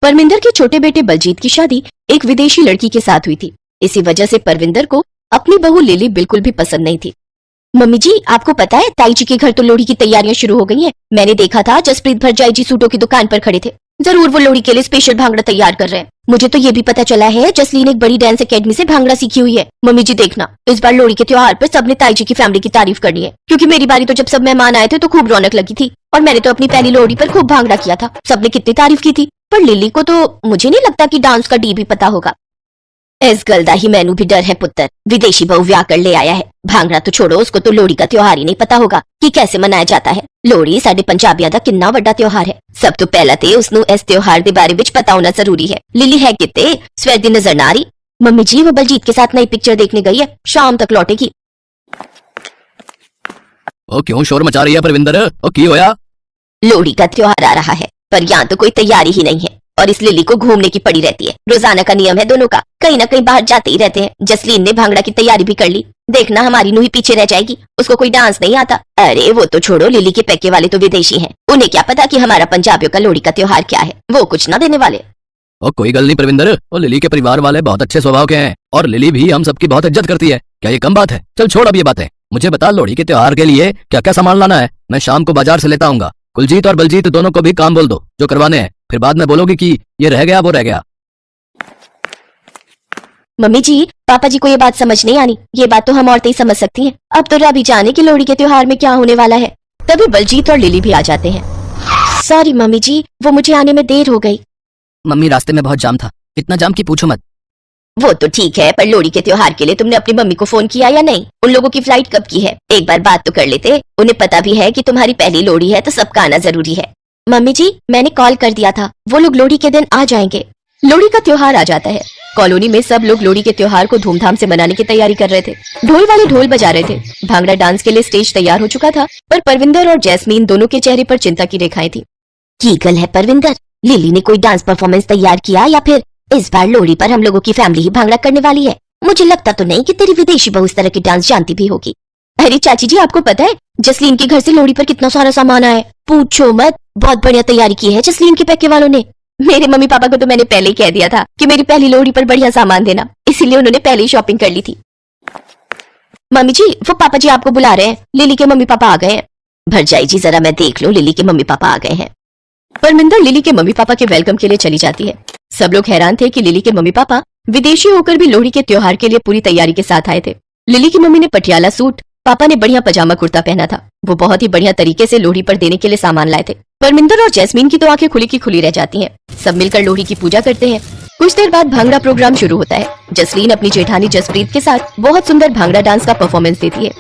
परमिंदर के छोटे बेटे बलजीत की शादी एक विदेशी लड़की के साथ हुई थी। इसी वजह से परविंदर को अपनी बहू लिली बिल्कुल भी पसंद नहीं थी। मम्मी जी, आपको पता है ताई जी के घर तो लोहड़ी की तैयारियां शुरू हो गई हैं। मैंने देखा था जसप्रीत भरजाई जी सूटों की दुकान पर खड़े थे। जरूर वो लोहड़ी के लिए स्पेशल भांगड़ा तैयार कर रहे हैं। मुझे तो ये भी पता चला है जसलीन एक बड़ी डांस एकेडमी से भांगड़ा सीखी हुई है। मम्मी जी देखना, इस बार लोहड़ी के त्योहार पर सबने ताई जी की फैमिली की तारीफ करनी है, क्योंकि मेरी बारी तो जब सब मेहमान आए थे तो खूब रौनक लगी थी और मैंने तो अपनी पहली लोहड़ी पर खूब भांगड़ा किया था। सबने कितनी तारीफ की थी, पर लिली को तो मुझे नहीं लगता कि डांस का डी भी पता होगा। इस गलदा ही मैनू भी डर है पुत्र, विदेशी बहू ब्याह कर ले आया है। भांगड़ा तो छोड़ो, उसको तो लोहड़ी का त्योहार ही नहीं पता होगा कि कैसे मनाया जाता है। लोहड़ी साडे पंजाबियां दा कितना वड्डा त्योहार है। सब तो पहला ते उसनू इस त्योहार दे बारे विच पता होना जरूरी है। लिली है किते सवेर दी नजर ना आ रही। मम्मी जी, वो बलजीत के साथ नई पिक्चर देखने गई है, शाम तक लौटेगी। ओ क्यों शोर मचा रही है परविंदर? ओ की होया? लोहड़ी का त्योहार आ रहा है, पर यहाँ तो कोई तैयारी ही नहीं है और इस लिली को घूमने की पड़ी रहती है। रोजाना का नियम है दोनों का, कहीं ना कहीं बाहर जाते ही रहते हैं। जसलीन ने भांगड़ा की तैयारी भी कर ली, देखना हमारी नूही पीछे रह जाएगी, उसको कोई डांस नहीं आता। अरे वो तो छोड़ो, लिली के पैके वाले तो विदेशी हैं, उन्हें क्या पता कि हमारा पंजाबियों का लोहड़ी का त्योहार क्या है। वो कुछ ना देने वाले। ओ कोई गल नहीं परविंदर, ओ लिली के परिवार वाले बहुत अच्छे स्वभाव के हैं और लिली भी हम सबकी बहुत इज्जत करती है। क्या ये कम बात है? चल छोड़ अब ये बातें, मुझे बता लोहड़ी के त्योहार के लिए क्या क्या सामान लाना है। मैं शाम को बाजार से लेता आऊंगा। कुलजीत और बलजीत दोनों को भी काम बोल दो जो करवाने हैं, फिर बाद में बोलोगी कि ये रह गया वो रह गया। मम्मी जी, पापा जी को ये बात समझ नहीं आनी, ये बात तो हम औरतें ही समझ सकती हैं। अब तो रबी जाने की लोहड़ी के त्योहार में क्या होने वाला है। तभी बलजीत और लिली भी आ जाते हैं। सॉरी मम्मी जी, वो मुझे आने में देर हो गई। मम्मी रास्ते में बहुत जाम था, इतना जाम की पूछो मत। वो तो ठीक है, पर लोहड़ी के त्योहार के लिए तुमने अपनी मम्मी को फोन किया या नहीं? उन लोगों की फ्लाइट कब की है? एक बार बात तो कर लेते। उन्हें पता भी है कि तुम्हारी पहली लोहड़ी है तो सबका आना जरूरी है। मम्मी जी, मैंने कॉल कर दिया था, वो लोग लोहड़ी के दिन आ जाएंगे। लोहड़ी का त्योहार आ जाता है। कॉलोनी में सब लोग लोहड़ी के त्योहार को धूमधाम से मनाने की तैयारी कर रहे थे। ढोल वाले ढोल बजा रहे थे। भांगड़ा डांस के लिए स्टेज तैयार हो चुका था, पर परविंदर और जैस्मीन दोनों के चेहरे पर चिंता की रेखाएं थी। की गल है परविंदर, लिली ने कोई डांस परफॉर्मेंस तैयार किया या फिर इस बार लोहड़ी पर हम लोगों की फैमिली ही भांगड़ा करने वाली है? मुझे लगता तो नहीं कि तेरी विदेशी बहू इस तरह की डांस जानती भी होगी। अरे चाची जी, आपको पता है जसलीन के घर से लोहड़ी पर कितना सारा सामान आया है? पूछो मत, बहुत बढ़िया तैयारी की है जसलीन के पैके वालों ने। मेरे मम्मी पापा को तो मैंने पहले ही कह दिया था कि मेरी पहली लोहड़ी पर बढ़िया सामान देना, इसीलिए उन्होंने पहले ही शॉपिंग कर ली थी। मम्मी जी, वो पापा जी आपको बुला रहे हैं, लिली के मम्मी पापा आ गए हैं। भरजाई जी जरा मैं देख लूं, लिली के मम्मी पापा आ गए हैं। परमिंदर लिली के मम्मी पापा के वेलकम के लिए चली जाती है। सब लोग हैरान थे कि लिली के मम्मी पापा विदेशी होकर भी लोहड़ी के त्योहार के लिए पूरी तैयारी के साथ आए थे। लिली की मम्मी ने पटियाला सूट, पापा ने बढ़िया पजामा कुर्ता पहना था। वो बहुत ही बढ़िया तरीके से लोहड़ी पर देने के लिए सामान लाए थे। परमिंदर और जैस्मीन की तो आंखें खुली की खुली रह जाती हैं। सब मिलकर लोहड़ी की पूजा करते हैं। कुछ देर बाद भांगड़ा प्रोग्राम शुरू होता है। जसलीन अपनी जेठानी जसप्रीत के साथ बहुत सुंदर भांगड़ा डांस का परफॉर्मेंस देती है।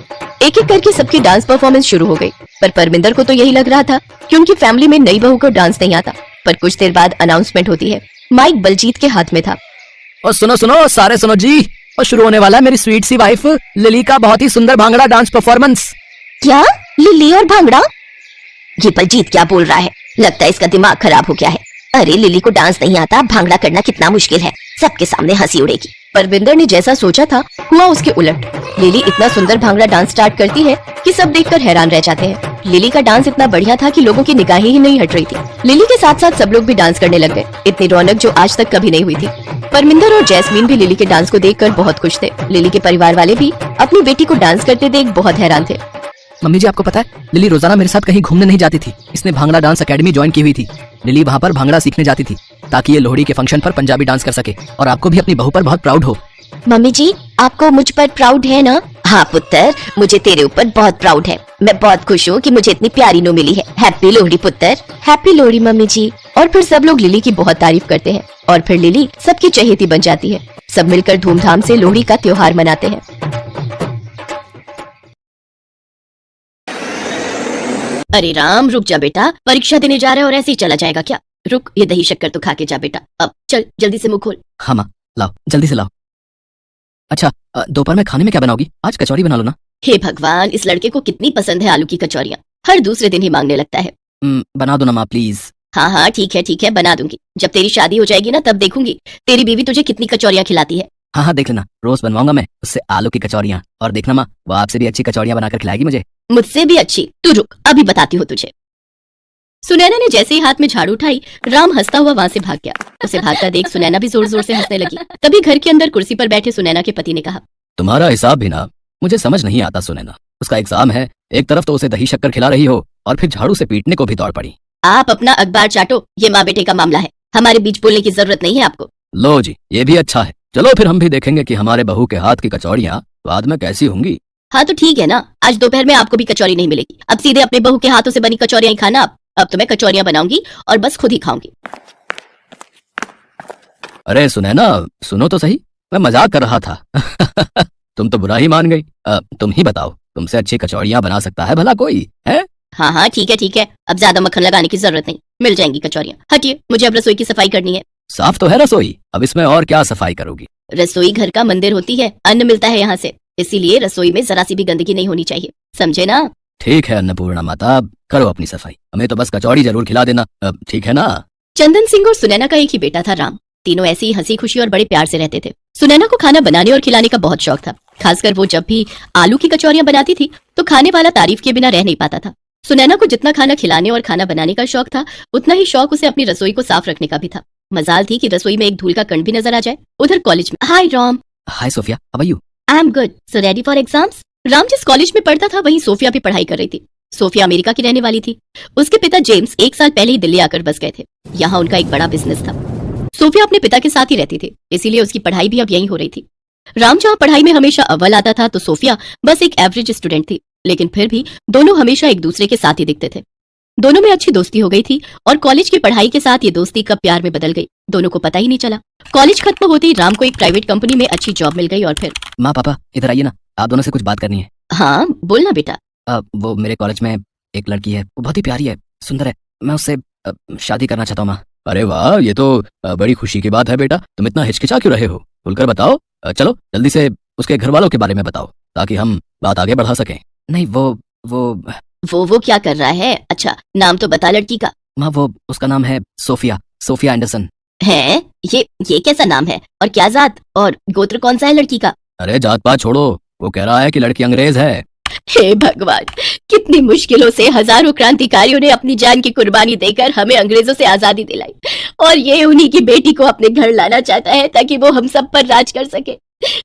एक एक करके सबकी डांस परफॉर्मेंस शुरू हो गई, पर परमिंदर को तो यही लग रहा था कि उनकी फैमिली में नई बहू को डांस नहीं आता। पर कुछ देर बाद अनाउंसमेंट होती है। माइक बलजीत के हाथ में था। और सुनो सुनो सारे सुनो जी, और शुरू होने वाला है मेरी स्वीट सी वाइफ लिली का बहुत ही सुंदर भांगड़ा डांस परफॉर्मेंस। क्या? लिली और भांगड़ा? ये बलजीत क्या बोल रहा है? लगता है इसका दिमाग खराब हो गया है। अरे लिली को डांस नहीं आता, भांगड़ा करना कितना मुश्किल है, सबके सामने हंसी उड़ेगी। परविंदर ने जैसा सोचा था हुआ उसके उलट। लिली इतना सुंदर भांगड़ा डांस स्टार्ट करती है कि सब देखकर हैरान रह जाते हैं। लिली का डांस इतना बढ़िया था कि लोगों की निगाहें ही नहीं हट रही थी। लिली के साथ साथ सब लोग भी डांस करने लग गए। इतनी रौनक जो आज तक कभी नहीं हुई थी। परमिंदर और जैस्मीन भी लिली के डांस को देखकर बहुत खुश थे। लिली के परिवार वाले भी अपनी बेटी को डांस करते देख बहुत हैरान थे। मम्मी जी आपको पता है लिली रोजाना मेरे साथ कहीं घूमने नहीं जाती थी। इसने भांगड़ा डांस एकेडमी ज्वाइन की हुई थी। लिली वहाँ पर भांगड़ा सीखने जाती थी ताकि ये लोहड़ी के फंक्शन पर पंजाबी डांस कर सके और आपको भी अपनी बहू पर बहुत प्राउड हो। मम्मी जी, आपको मुझ पर प्राउड है ना? हाँ पुत्र, मुझे तेरे ऊपर बहुत प्राउड है। मैं बहुत खुश हूँ कि मुझे इतनी प्यारी नूह मिली है। हैप्पी लोहड़ी पुत्र। हैप्पी लोहड़ी मम्मी जी। और फिर सब लोग लिली की बहुत तारीफ करते हैं और फिर लिली सबकी चहेती बन जाती है। सब मिलकर धूमधाम से लोहड़ी का त्योहार मनाते हैं। अरे राम, रुक जा बेटा, परीक्षा देने जा रहा है और ऐसे ही चला जाएगा क्या? रुक, ये दही शक्कर तो खा के जा बेटा। अब चल जल्दी से मुंह खोल। हाँ माँ, लाओ जल्दी से लाओ। अच्छा दोपहर में खाने में क्या बनाओगी? आज कचौरी बना लो ना। हे भगवान, इस लड़के को कितनी पसंद है आलू की कचौरियाँ, हर दूसरे दिन ही मांगने लगता है। बना दो ना माँ प्लीज। हाँ हाँ ठीक है बना दूंगी। जब तेरी शादी हो जाएगी ना तब देखूंगी तेरी बीवी तुझे कितनी कचौरियाँ खिलाती है। हाँ हाँ देख लेना, रोज बनवाऊंगा मैं उससे आलू की कचौरियाँ। और देखना माँ, वो आपसे भी अच्छी कचौरियाँ बनाकर खिलाएगी मुझे। मुझसे भी अच्छी? तू रुक, अभी बताती हूँ तुझे। सुनैना ने जैसे ही हाथ में झाड़ू उठाई, राम हंसता हुआ वहां से भाग गया। उसे भागता देख सुनैना भी जोर जोर से हंसने लगी। तभी घर के अंदर कुर्सी पर बैठे सुनैना के पति ने कहा, तुम्हारा हिसाब भी ना मुझे समझ नहीं आता सुनैना। उसका एग्जाम है, एक तरफ तो उसे दही शक्कर खिला रही हो और फिर झाड़ू से पीटने को भी दौड़ पड़ी। आप अपना अखबार चाटो, ये माँ बेटे का मामला है, हमारे बीच बोलने की जरूरत नहीं है आपको। लो जी, ये भी अच्छा है। चलो फिर हम भी देखेंगे कि हमारे बहू के हाथ की कचौड़ियाँ बाद में कैसी होंगी। हाँ तो ठीक है ना, आज दोपहर में आपको भी कचौरी नहीं मिलेगी। अब सीधे अपने बहू के हाथों से बनी कचौरियां ही खाना। अब तो मैं कचौरियां बनाऊंगी और बस खुद ही खाऊंगी। अरे सुनैना, सुनो तो सही, मैं मजाक कर रहा था। तुम तो बुरा ही मान गई। तुम ही बताओ, तुमसे अच्छी कचौड़ियाँ बना सकता है भला कोई है? हाँ ठीक है, अब ज्यादा मक्खन लगाने की जरूरत नहीं, मिल जाएंगी कचौरियां। हटिए, मुझे अब रसोई की सफाई करनी है। साफ तो है रसोई, अब इसमें और क्या सफाई करोगी? रसोई घर का मंदिर होती है, अन्न मिलता है यहाँ से, इसीलिए रसोई में जरा सी भी गंदगी नहीं होनी चाहिए, समझे ना? ठीक है अन्नपूर्णा माता, करो अपनी सफाई, हमें तो बस कचौड़ी जरूर खिला देना, ठीक है ना? चंदन सिंह और सुनैना का एक ही बेटा था राम। तीनों ऐसे ही हंसी खुशी और बड़े प्यार से रहते थे। सुनैना को खाना बनाने और खिलाने का बहुत शौक था। खासकर वो जब भी आलू की कचौरियां बनाती थी तो खाने वाला तारीफ के बिना रह नहीं पाता था। सुनैना को जितना खाना खिलाने और खाना बनाने का शौक था, उतना ही शौक उसे अपनी रसोई को साफ रखने का भी था। मजाल थी कि रसोई में एक धूल का कण भी नजर आ जाए। उधर कॉलेज में, hi Ram. Hi Sophia, how are you? I am good, so ready for exams. Ram जिस कॉलेज में पढ़ता था वहीं सोफिया भी पढ़ाई कर रही थी। सोफिया अमेरिका की रहने वाली थी। उसके पिता जेम्स 1 साल पहले ही दिल्ली आकर बस गए थे। यहाँ उनका एक बड़ा बिजनेस था। सोफिया अपने पिता के साथ ही रहती थी, इसीलिए उसकी पढ़ाई भी अब यहीं हो रही थी। राम जहाँ पढ़ाई में हमेशा अव्वल आता था तो सोफिया बस एक एवरेज स्टूडेंट थी, लेकिन फिर भी दोनों हमेशा एक दूसरे के साथ ही दिखते थे। दोनों में अच्छी दोस्ती हो गई थी और कॉलेज की पढ़ाई के साथ ये दोस्ती कब प्यार में बदल गई, दोनों को पता ही नहीं चला। कॉलेज खत्म होते ही राम को एक प्राइवेट कंपनी में अच्छी जॉब मिल गई और फिर। माँ पापा इधर आइए ना, आप दोनों से कुछ बात करनी है। हाँ बोलना बेटा। वो मेरे कॉलेज में एक लड़की है, वो बहुत ही प्यारी है, सुंदर है, मैं उससे शादी करना चाहता हूँ माँ। अरे वाह, ये तो बड़ी खुशी की बात है बेटा, तुम इतना हिचकिचा क्यों रहे हो? खुलकर बताओ। चलो जल्दी से उसके घर वालों के बारे में बताओ ताकि हम बात आगे बढ़ा सकें। नहीं वो क्या कर रहा है? अच्छा नाम तो बता लड़की का। माँ वो उसका नाम है सोफिया, सोफिया एंडरसन। है? ये कैसा नाम है और क्या जात और गोत्र कौन सा है लड़की का? अरे जात पात छोड़ो, वो कह रहा है कि लड़की अंग्रेज है। हे भगवान, कितनी मुश्किलों से हजारों क्रांतिकारियों ने अपनी जान की कुर्बानी देकर हमें अंग्रेजों से आजादी दिलाई, और ये उन्हीं की बेटी को अपने घर लाना चाहता है ताकि वो हम सब पर राज कर सके।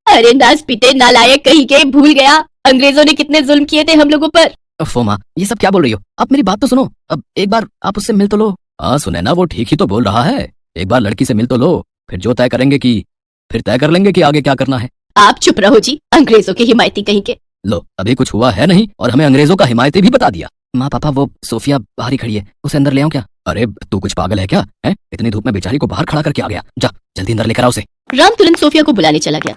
अरे नास पिटे नालायक कहीं के, भूल गया अंग्रेजों ने कितने जुल्म किए थे हम लोगों पर। माँ ये सब क्या बोल रही हो? आप मेरी बात तो सुनो, अब एक बार आप उससे मिल तो लो। हाँ सुने ना, वो ठीक ही तो बोल रहा है, एक बार लड़की से मिल तो लो, फिर जो तय करेंगे फिर तय कर लेंगे कि आगे क्या करना है। आप चुप रहो जी, अंग्रेजों के हिमायती कहीं के। लो अभी कुछ हुआ है नहीं और हमें अंग्रेजों का हिमायती भी बता दिया। माँ पापा वो सोफिया बाहर ही खड़ी है, उसे अंदर ले आओ क्या? अरे तू कुछ पागल है क्या? है इतनी धूप में बेचारी को बाहर खड़ा करके आ गया, जा जल्दी अंदर लेकर आओ उसे। राम तुरंत सोफिया को बुलाने चला गया।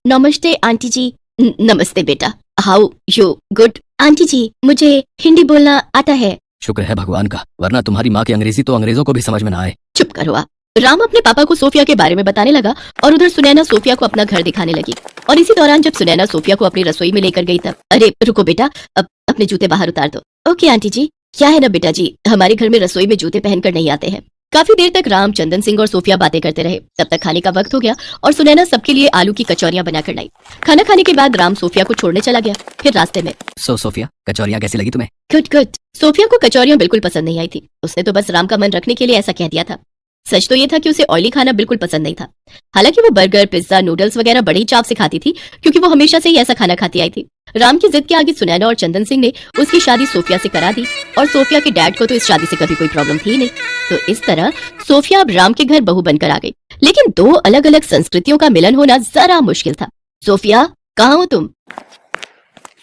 नमस्ते आंटी जी। नमस्ते बेटा, हाउ यू? गुड आंटी जी, मुझे हिंदी बोलना आता है। शुक्र है भगवान का, वरना तुम्हारी माँ की अंग्रेजी तो अंग्रेजों को भी समझ में ना आए। चुप करो आप। राम अपने पापा को सोफिया के बारे में बताने लगा और उधर सुनैना सोफिया को अपना घर दिखाने लगी। और इसी दौरान जब सुनैना सोफिया को अपनी रसोई में लेकर गई तब, अरे रुको बेटा, अब अपने जूते बाहर उतार दो। ओके आंटी जी। क्या है ना बेटा जी, हमारे घर में रसोई में जूते पहनकर नहीं आते हैं। काफी देर तक राम, चंदन सिंह और सोफिया बातें करते रहे। तब तक खाने का वक्त हो गया और सुनैना सबके लिए आलू की कचौरियां बनाकर लाई। खाना खाने के बाद राम सोफिया को छोड़ने चला गया। फिर रास्ते में, सोफिया कचौरियां कैसी लगी तुम्हें? Good good. सोफिया को कचौरियां बिल्कुल पसंद नहीं आई थी। उसने तो बस राम का मन रखने के लिए ऐसा कह दिया था। सच तो ये था कि उसे ऑयली खाना बिल्कुल पसंद नहीं था। हालांकि वो बर्गर, पिज्जा, नूडल्स वगैरह बड़ी चाव से खाती थी, क्योंकि वो हमेशा से ही ऐसा खाना खाती आई थी। राम की जिद के आगे सुनैना और चंदन सिंह ने उसकी शादी सोफिया से करा दी और सोफिया के डैड को तो इस शादी से कभी कोई प्रॉब्लम थी नहीं। तो इस तरह सोफिया अब राम के घर बहू बनकर आ गई। लेकिन दो अलग अलग संस्कृतियों का मिलन होना जरा मुश्किल था। सोफिया, कहाँ हो तुम?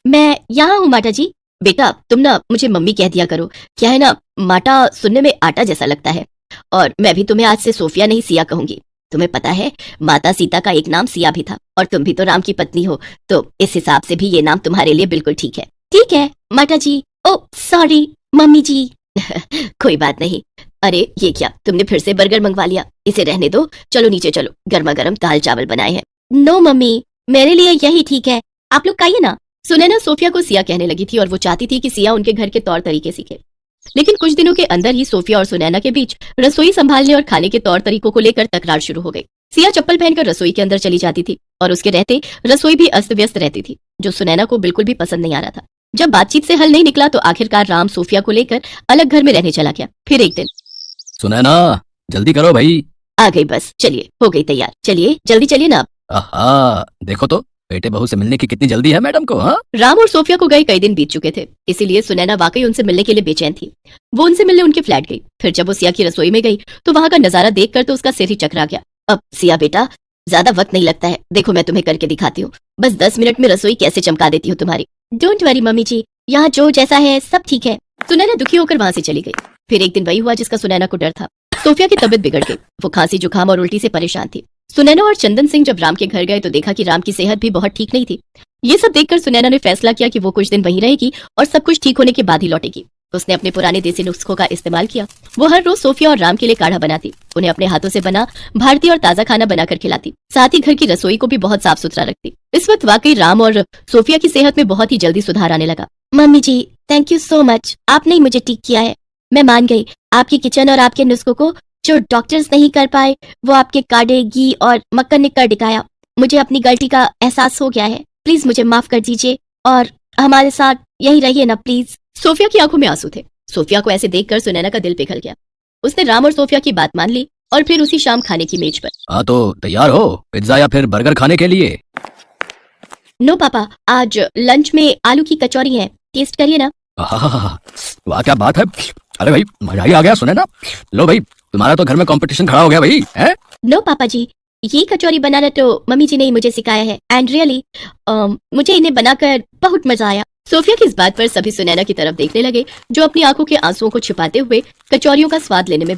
मैं यहाँ हूँ माता जी। बेटा तुम ना मुझे मम्मी कह दिया करो, क्या है ना, माटा सुनने में आटा जैसा लगता है। और मैं भी तुम्हें आज से सोफिया नहीं सिया कहूंगी। तुम्हें पता है माता सीता का एक नाम सिया भी था और तुम भी तो राम की पत्नी हो, तो इस हिसाब से भी ये नाम तुम्हारे लिए बिल्कुल ठीक है। ठीक है माता जी। ओ सॉरी मम्मी जी। कोई बात नहीं। अरे ये क्या, तुमने फिर से बर्गर मंगवा लिया? इसे रहने दो, चलो नीचे चलो, गर्मा गर्म दाल चावल बनाए हैं। नो मम्मी, मेरे लिए यही ठीक है, आप लोग खाइए ना। सुनैना सोफिया को सिया कहने लगी थी और वो चाहती थी कि सिया उनके घर के तौर तरीके सीखे। लेकिन कुछ दिनों के अंदर ही सोफिया और सुनैना के बीच रसोई संभालने और खाने के तौर तरीकों को लेकर तकरार शुरू हो गई। सिया चप्पल पहनकर रसोई के अंदर चली जाती थी और उसके रहते रसोई भी अस्त व्यस्त रहती थी, जो सुनैना को बिल्कुल भी पसंद नहीं आ रहा था। जब बातचीत से हल नहीं निकला तो आखिरकार राम सोफिया को लेकर अलग घर में रहने चला गया। फिर एक दिन सुनैना, जल्दी करो भाई। आ गई बस, चलिए हो गई तैयार, चलिए जल्दी चलिए ना। आहा, देखो तो बेटे बहू से मिलने की कितनी जल्दी है मैडम को। हाँ, राम और सोफिया को गए कई दिन बीत चुके थे, इसीलिए सुनैना वाकई उनसे मिलने के लिए बेचैन थी। वो उनसे मिलने उनके फ्लैट गई। फिर जब वो सिया की रसोई में गई तो वहां का नजारा देखकर तो उसका सिर ही चकरा गया। अब सिया बेटा, ज्यादा वक्त नहीं लगता है, देखो मैं तुम्हें करके दिखाती हूँ। बस 10 मिनट में रसोई कैसे चमका देती हूँ तुम्हारी। डोंट वरी मम्मी जी, यहाँ जो जैसा है सब ठीक है। सुनैना दुखी होकर वहां से चली गई। फिर एक दिन वही हुआ जिसका सुनैना को डर था। सोफिया की तबीयत बिगड़ गई। वो खांसी, जुकाम और उल्टी से परेशान थी। सुनैना और चंदन सिंह जब राम के घर गए तो देखा कि राम की सेहत भी बहुत ठीक नहीं थी। ये सब देखकर सुनैना ने फैसला किया कि वो कुछ दिन वहीं रहेगी और सब कुछ ठीक होने के बाद ही लौटेगी। उसने अपने पुराने देसी नुस्खों का इस्तेमाल किया। वो हर रोज सोफिया और राम के लिए काढ़ा बनाती, उन्हें अपने हाथों से बना भारतीय और ताजा खाना बनाकर खिलाती, साथ ही घर की रसोई को भी बहुत साफ सुथरा रखती। इस वक्त वाकई राम और सोफिया की सेहत में बहुत ही जल्दी सुधार आने लगा। Mummy ji, thank you so much, आपने ही मुझे ठीक किया है। मैं मान गई, आपकी किचन और आपके नुस्खों को जो डॉक्टर्स नहीं कर पाए वो आपके काढ़े, घी और मक्खन ने कर दिखाया। मुझे अपनी गलती का एहसास हो गया है। प्लीज मुझे माफ कर दीजिए और हमारे साथ यही रहिए ना प्लीज। सोफिया की आंखों में आंसू थे। सोफिया को ऐसे देखकर सुनैना का दिल पिघल गया। उसने राम और सोफिया की बात मान ली और फिर उसी शाम खाने की मेज पर। हाँ तो तैयार हो पिज्जा या फिर बर्गर खाने के लिए? नो पापा, आज लंच में आलू की कचौरी है, टेस्ट करिए ना। आहा, वाह क्या बात है। अरे भाई मजा ही आ गया सुनैना। लो भाई, तुम्हारा तो घर में कंपटीशन खड़ा हो गया भाई। है? नो पापा जी, ये कचौरी बनाना तो मम्मी जी ने ही मुझे सिखाया है एंड रियली मुझे इन्हें बनाकर बहुत मजा आया। सोफिया की इस बात पर सभी सुनैना की तरफ देखने लगे, जो अपनी आंखों के आंसुओं को छिपाते हुए कचौरियों का स्वाद लेने में